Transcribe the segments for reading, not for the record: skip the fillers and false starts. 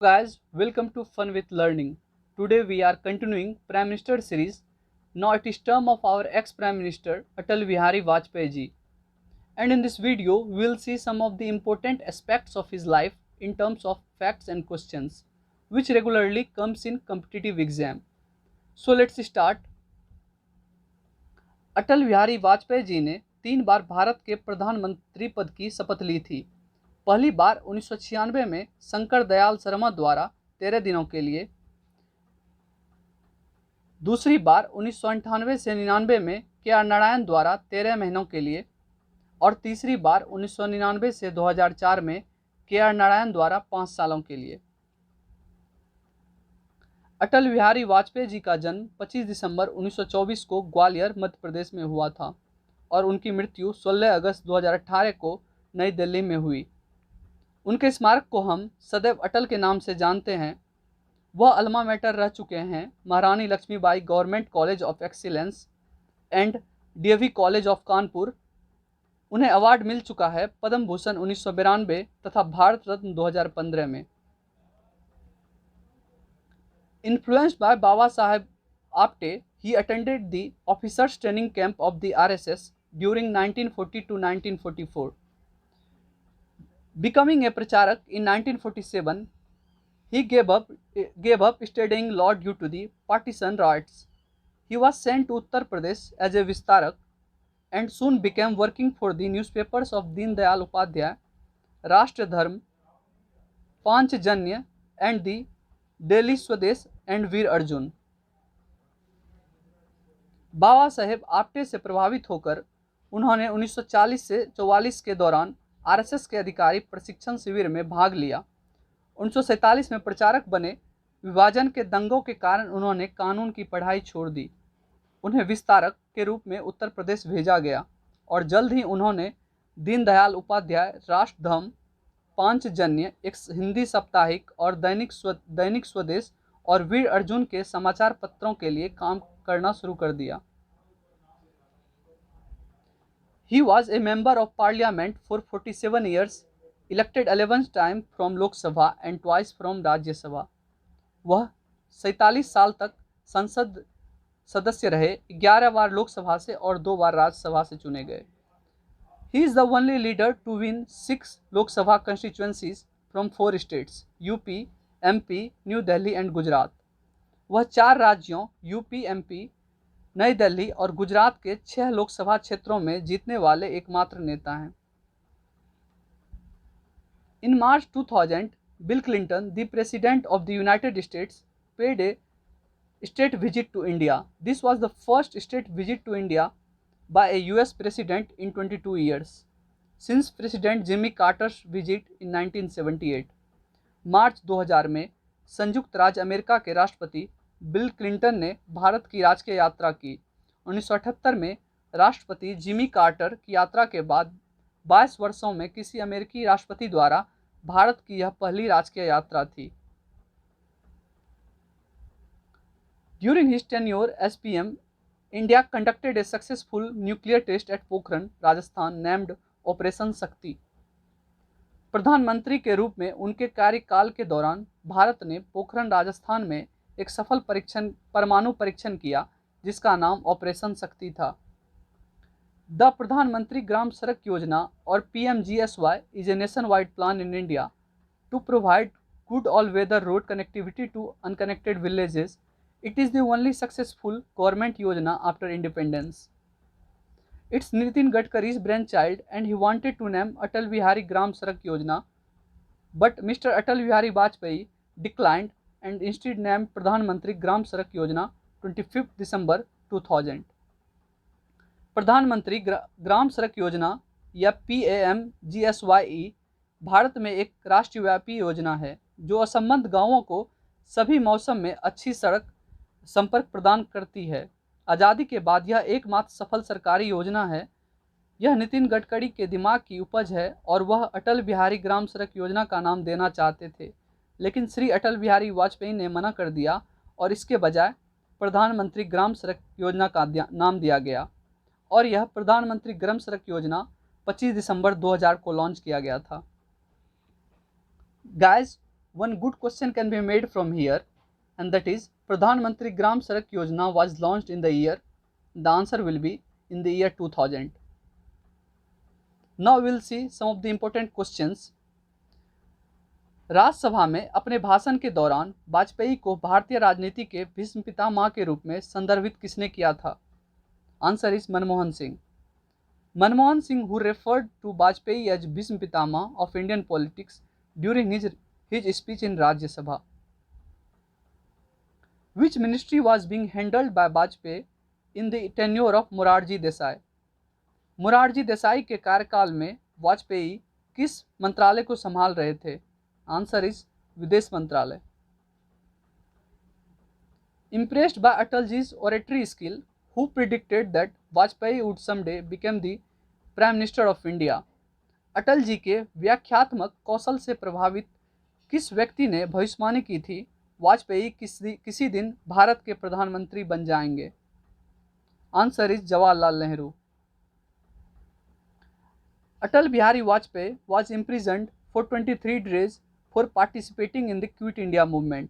Guys, welcome to Fun with Learning. Today we are continuing Prime Minister series. Now it is term of our ex-Prime Minister Atal Bihari Vajpayee ji. And in this video, we will see some of the important aspects of his life in terms of facts and questions, which regularly comes in competitive exam. So let's start. Atal Bihari Vajpayee ji ने 3 बार भारत के प्रधानमंत्री पद की शपथ ली थी। पहली बार 1996 में शंकर दयाल शर्मा द्वारा 13 दिनों के लिए, दूसरी बार 1998 से 99 में के आर नारायण द्वारा 13 महीनों के लिए और तीसरी बार 1999 से 2004 में के आर नारायण द्वारा 5 सालों के लिए। अटल बिहारी वाजपेयी जी का जन्म 25 दिसंबर 1924 को ग्वालियर मध्य प्रदेश में हुआ था और उनकी मृत्यु 16 अगस्त 2018 को नई दिल्ली में हुई। उनके स्मारक को हम सदैव अटल के नाम से जानते हैं। वह अल्मा मैटर रह चुके हैं Maharani Laxmibai government college of excellence and DAV college of Kanpur. उन्हें अवार्ड मिल चुका है पद्म भूषण 1992 तथा भारत रत्न 2015 में। Influenced by Baba Saheb Apte, he attended the officers training camp of the RSS during 1940 to 1944. Becoming a pracharak in 1947, he gave up studying law due to the partisan riots. He was sent to Uttar Pradesh as a vistarak and soon began working for the newspapers of Deen Dayal Upadhyay, Rashtra Dharm, Panchjanya and the Delhi Swadesh and Veer Arjun. Baba Saheb Apte से प्रभावित होकर उन्होंने 1940 से 44 के दौरान RSS के अधिकारी प्रशिक्षण शिविर में भाग लिया। 1947 में प्रचारक बने। विभाजन के दंगों के कारण उन्होंने कानून की पढ़ाई छोड़ दी। उन्हें विस्तारक के रूप में उत्तर प्रदेश भेजा गया और जल्द ही उन्होंने दीनदयाल उपाध्याय, राष्ट्रधर्म, पांचजन्य, एक हिंदी साप्ताहिक और दैनिक स्वदेश और वीर अर्जुन के समाचार पत्रों के लिए काम करना शुरू कर दिया। He was a member of parliament for 47 years, elected 11 times from Lok Sabha and twice from Rajya Sabha. वह 47 साल तक संसद सदस्य रहे, 11 बार लोकसभा से और 2 बार राज्यसभा से चुने गए। He is the only leader to win 6 Lok Sabha constituencies from 4 states, UP, MP, new Delhi and Gujarat. वह 4 राज्यों यूपी, एमपी, नई दिल्ली और गुजरात के 6 लोकसभा क्षेत्रों में जीतने वाले एकमात्र नेता हैं। इन मार्च 2000, bill Clinton, the president of the United states, paid A state visit to India. This was the first state visit to India by a US president in 22 years, since President Jimmy Carter's visit in 1978. मार्च 2000 में संयुक्त राज्य America के राष्ट्रपति bill Clinton ने भारत की राजकीय यात्रा की। 1978 में राष्ट्रपति जिमी कार्टर की यात्रा के बाद 22 वर्षों में किसी अमेरिकी राष्ट्रपति द्वारा भारत की यह पहली राजकीय यात्रा थी। During his tenure as PM, India conducted a successful nuclear test at Pokhran, Rajasthan, named Operation Shakti. प्रधानमंत्री के रूप में उनके कार्यकाल के दौरान भारत ने पोखरण, राजस्थान में एक सफल परमाणु परीक्षण किया जिसका नाम ऑपरेशन शक्ति था। द प्रधानमंत्री ग्राम सड़क योजना और PMGSY is a nationwide plan in India to provide good all-weather road connectivity to unconnected villages. It is the only successful government yojana after independence. It's Nitin Gadkari's brainchild and he wanted to name Atal Bihari Gram Sadak Yojana, but Mr. Atal Bihari Vajpayee declined and instead named Pradhan Mantri Gram Sadak Yojana 25 December 2000. प्रधानमंत्री ग्राम सड़क योजना या PAMGSYE Bharat में एक राष्ट्रव्यापी योजना है जो असंबद्ध गांवों को सभी मौसम में अच्छी सड़क संपर्क प्रदान करती है। आज़ादी के बाद यह एकमात्र सफल सरकारी योजना है। यह नितिन गडकरी के दिमाग की उपज है और वह अटल बिहारी ग्राम सड़क योजना का नाम देना चाहते थे, लेकिन श्री अटल बिहारी वाजपेयी ने मना कर दिया और इसके बजाय प्रधानमंत्री ग्राम सड़क योजना का नाम दिया गया और यह प्रधानमंत्री ग्राम सड़क योजना 25 दिसंबर 2000 को लॉन्च किया गया था। Guys, one good question can be made from here, and that is Pradhan Mantri Gram Sadak Yojana was launched in the year. The answer will be in the year 2000. Now we will see some of the important questions. Rajya Sabha में अपने भाषण के दौरान वाजपेयी को भारतीय राजनीति के भीष्म पितामह के रूप में संदर्भित किसने किया था? Answer is Manmohan Singh. Manmohan Singh, who referred to Vajpayee as Bhishma Pitama of Indian politics during his speech in Rajya Sabha. Which ministry was being handled by Vajpayee in the tenure of Morarji Desai? Morarji Desai के कार्यकाल में वाजपेयी किस मंत्रालय को संभाल रहे थे? Answer is विदेश मंत्रालय. Impressed by Atalji's oratory skill, who predicted that Vajpayee would someday become the Prime Minister of India? Atal ji के व्याख्यात्मक कौशल से प्रभावित किस व्यक्ति ने भविष्यवाणी की थी वाजपेयी किसी दिन भारत के प्रधानमंत्री बन जाएंगे? Answer is Jawaharlal Nehru. Atal Bihari Vajpayee was imprisoned for 23 days for participating in the Quit India movement.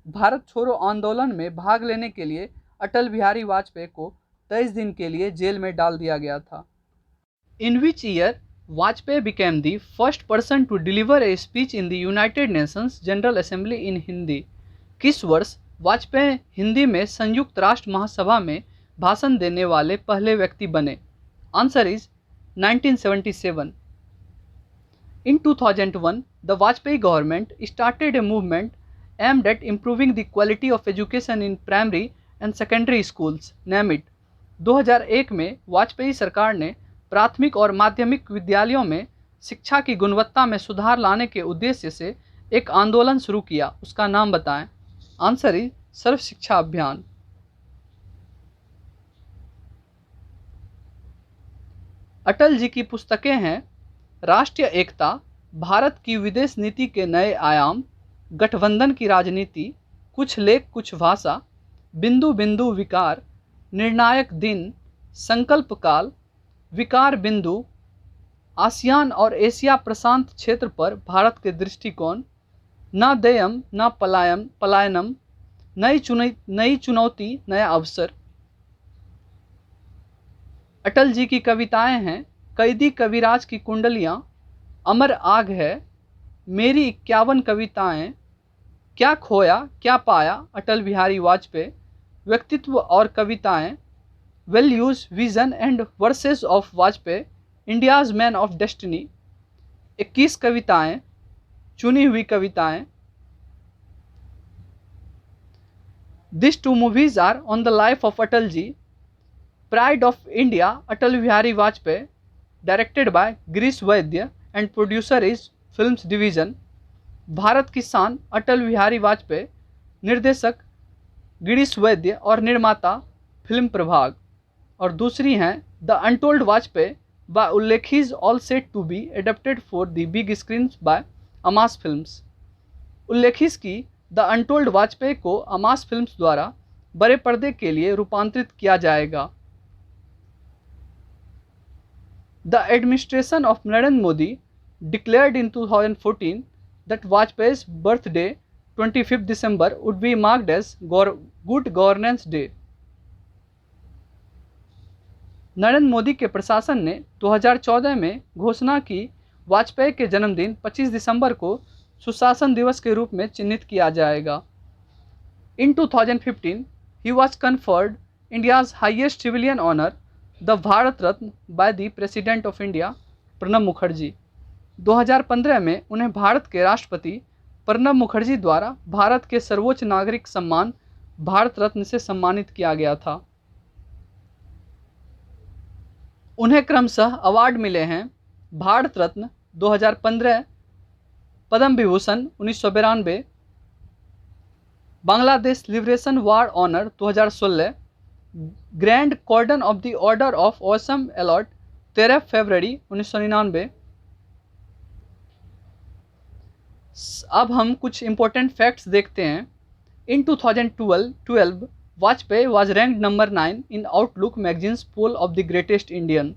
Bharat छोड़ो आंदोलन में भाग लेने के लिए अटल बिहारी वाजपेयी को 23 दिन के लिए जेल में डाल दिया गया था. In which year Vajpayee became the first person to deliver a speech in the United Nations General Assembly in Hindi? किस वर्ष वाजपेयी हिंदी में संयुक्त राष्ट्र महासभा में भाषण देने वाले पहले व्यक्ति बने? Answer is 1977. In 2001, the Vajpayee government started a movement aimed at improving the quality of education in primary and secondary schools. Name it. 2001 में वाजपेयी सरकार ने प्राथमिक और माध्यमिक विद्यालयों में शिक्षा की गुणवत्ता में सुधार लाने के उद्देश्य से एक आंदोलन शुरू किया. उसका नाम बताएं. आंसर इज सर्व शिक्षा अभियान. अटल जी की पुस्तकें हैं राष्ट्रीय एकता, भारत की विदेश नीति के नए आयाम, गठबंधन की राजनीति, कुछ लेख कुछ भाषा, बिंदु बिंदु विकार, निर्णायक दिन, संकल्प काल, विकार बिंदु, आसियान और एशिया प्रशांत क्षेत्र पर भारत के दृष्टिकोण, न देयम न पलायनम, नई चुनौती नया अवसर. अटल जी की कविताएं हैं कैदी कविराज की कुंडलियां, अमर आग है, मेरी 51 कविताएं, क्या खोया क्या पाया अटल बिहारी वाजपेयी, व्यक्तित्व और कविताएं, values vision and versus of Vajpayee, India's man of destiny. 21 कविताएं, चुनी हुई कविताएं. This 2 movies are on the life of Atal ji. Pride of India, Atal Bihari Vajpayee, directed by Girish Vaidya and producer is Films Division. Bharat की शान अटल बिहारी वाजपेयी, निर्देशक गिरीश वैद्य और निर्माता film प्रभाग. और दूसरी हैं द अनटोल्ड वाजपेयी बाय उल्लेखीज, all set to be adapted for the big screen by Amas films. उल्लेखीज की द अनटोल्ड वाजपेयी को अमास फिल्म्स द्वारा बड़े पर्दे के लिए रूपांतरित किया जाएगा. The administration of Narendra Modi declared in 2014 that Vajpayee's birthday, 25th December, would be marked as Good Governance Day. Narendra Modi के प्रशासन ने 2014 में घोषणा की वाजपेयी के जन्मदिन 25 दिसंबर को सुशासन दिवस के रूप में चिन्हित किया जाएगा. In 2015, he was conferred India's highest civilian honor, the Bharat Ratna by the president of India Pranab Mukherjee. 2015 में उन्हें भारत के राष्ट्रपति प्रणब मुखर्जी द्वारा भारत के सर्वोच्च नागरिक सम्मान भारत रत्न से सम्मानित किया गया था. उन्हें क्रमशः अवार्ड मिले हैं Bharat Ratna 2015, Padma Vibhushan 1992, Bangladesh liberation war honour 2016, grand cordon of the order of Ouissam Alaouite 13 February 1999. अब हम कुछ इंपॉर्टेंट फैक्ट्स देखते हैं. In 2012 Vajpayee was ranked number 9 in Outlook magazine's poll of the greatest Indian.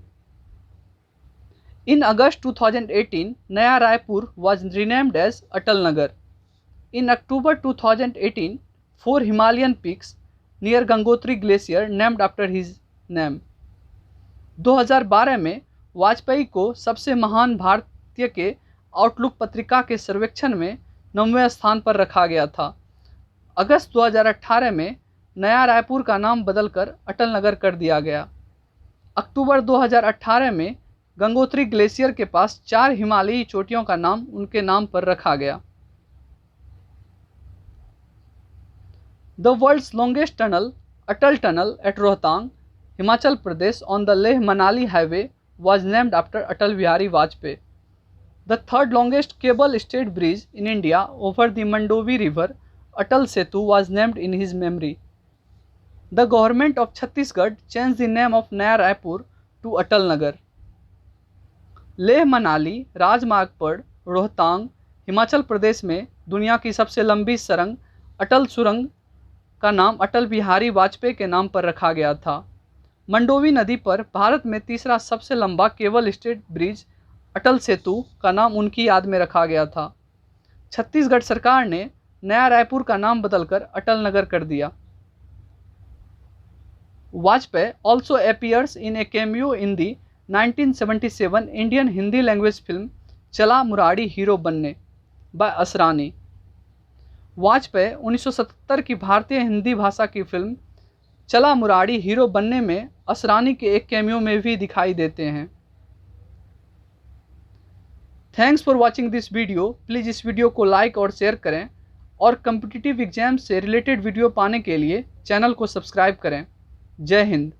In August 2018 Naya Raipur was renamed as Atal Nagar. In October 2018, 4 Himalayan peaks near Gangotri Glacier named after his name. 2012 में वाजपेयी को सबसे महान भारतीय के आउटलुक पत्रिका के सर्वेक्षण में 9वें स्थान पर रखा गया था। अगस्त 2018 में नया रायपुर का नाम बदलकर अटल नगर कर दिया गया। अक्टूबर 2018 में गंगोत्री ग्लेशियर के पास 4 हिमालयी चोटियों का नाम उनके नाम पर रखा गया। The world's longest tunnel, Atal Tunnel at Rohtang, Himachal Pradesh on the Leh-Manali highway was named after Atal Bihari Vajpayee. The third longest cable-stayed bridge in India over the Mandovi River, Atal Setu, was named in his memory. The government of Chhattisgarh changed the name of Naya Raipur to Atal Nagar. Leh Manali राजमार्ग पर रोहतांग हिमाचल प्रदेश में दुनिया की सबसे लंबी सुरंग अटल सुरंग का नाम अटल बिहारी वाजपेयी के नाम पर रखा गया था। मंडोवी नदी पर भारत में तीसरा सबसे लंबा cable stayed bridge Atal Setu का नाम उनकी याद में रखा गया था। छत्तीसगढ़ सरकार ने नया रायपुर का नाम बदलकर अटल नगर कर दिया। Vajpayee also appears in a cameo in the 1977 Indian Hindi language film चला मुरारी हीरो बनने by असरानी। वाजपेयी 1977 की भारतीय हिंदी भाषा की फिल्म चला मुरारी हीरो बनने में असरानी के एक कैमियो में भी दिखाई देते हैं। Thanks for watching this video. Please इस वीडियो को लाइक और शेयर करें और कॉम्पिटिटिव एग्जाम से रिलेटेड वीडियो पाने के लिए चैनल को सब्सक्राइब करें। जय हिंद।